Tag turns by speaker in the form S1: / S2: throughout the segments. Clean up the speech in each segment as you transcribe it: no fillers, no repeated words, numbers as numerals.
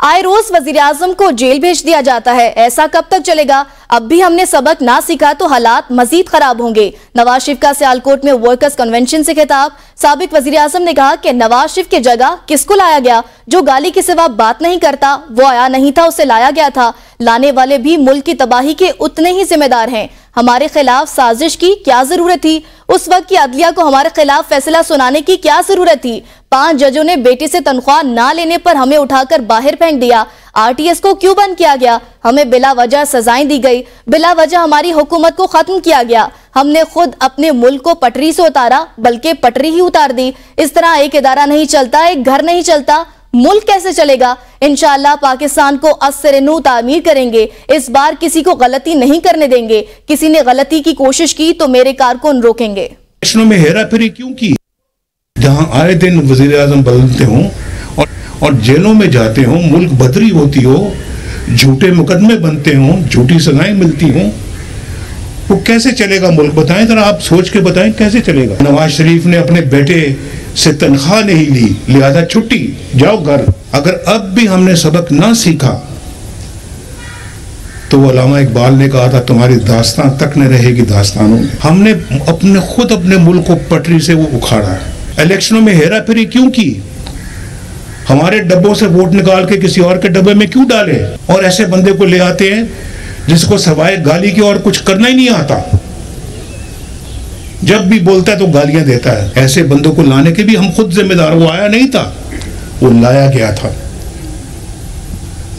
S1: आए रोज वजीर आजम को जेल भेज दिया जाता है। ऐसा कब तक चलेगा? अब भी हमने सबक ना सीखा तो हालात मजीद खराब होंगे। नवाज शरीफ का सियालकोट में वर्कर्स कन्वेंशन से खिताब। साबिक वजीर आजम ने कहा कि नवाज शरीफ की जगह किसको लाया गया? जो गाली के सिवा बात नहीं करता वो आया नहीं था, उसे लाया गया था। लाने वाले भी मुल्क की तबाही के उतने ही जिम्मेदार हैं। हमारे खिलाफ साजिश की क्या जरूरत थी? उस वक्त की अदलिया को हमारे खिलाफ फैसला सुनाने की क्या जरूरत थी? 5 जजों ने बेटे से तनख्वाह ना लेने पर हमें उठाकर बाहर फेंक दिया। आरटीएस को क्यों बंद किया गया? हमें बिला वजह सजाएं दी गई। बिला वजह हमारी हुकूमत को खत्म किया गया। हमने खुद अपने मुल्क को पटरी से उतारा, बल्कि पटरी ही उतार दी। इस तरह एक इदारा नहीं चलता, एक घर नहीं चलता, मुल्क कैसे चलेगा? इंशाअल्लाह पाकिस्तान को अस्सर नू तामीर करेंगे। इस बार किसी को गलती नहीं करने देंगे। किसी ने गलती की कोशिश की तो मेरे कारकुन रोकेंगे।
S2: में हेरा फेरी क्यों की? जहां आए दिन वजीर आजम बदलते हों और जेलों में जाते हों, मुल्क बदरी होती हो, झूठे मुकदमे बनते हों, झूठी सजाएं मिलती हों, वो कैसे चलेगा मुल्क? बताएं जरा, आप सोच के बताएं कैसे चलेगा। नवाज शरीफ ने अपने बेटे से तनख्वाह नहीं ली, लिहाजा छुट्टी, जाओ घर। अगर अब भी हमने सबक ना सीखा तो वो अल्लामा इकबाल ने कहा था, तुम्हारी दास्तां तक न रहेगी दास्तानों में। हमने खुद अपने मुल्क को पटरी से वो उखाड़ा। इलेक्शनों में हेरा फेरी क्यों की? हमारे डब्बों से वोट निकाल के किसी और के डब्बे में क्यों डाले? और ऐसे बंदे को ले आते हैं जिसको सवाए गाली के और कुछ करना ही नहीं आता। जब भी बोलता है तो गालियां देता है। ऐसे बंदों को लाने के भी हम खुद जिम्मेदार। वो आया नहीं था, वो लाया गया था।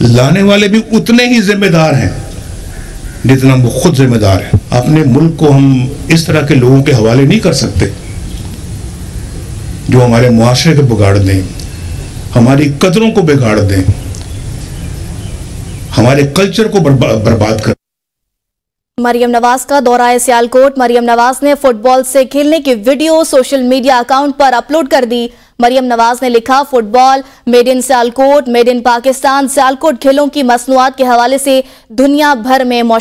S2: लाने वाले भी उतने ही जिम्मेदार हैं जितना वो खुद जिम्मेदार है। अपने मुल्क को हम इस तरह के लोगों के हवाले नहीं कर सकते जो हमारे मुआशरे को बिगाड़ दें, हमारी कदरों को बिगाड़ दें, हमारे कल्चर को बर्बाद कर।
S1: मरियम नवाज का दौरा है सियालकोट। मरियम नवाज ने फुटबॉल से खेलने की वीडियो सोशल मीडिया अकाउंट पर अपलोड कर दी। मरियम नवाज ने लिखा, football made in Sialkot, made in Pakistan. Sialkot खेलों की मसनूआत के हवाले से दुनिया भर में मशहूर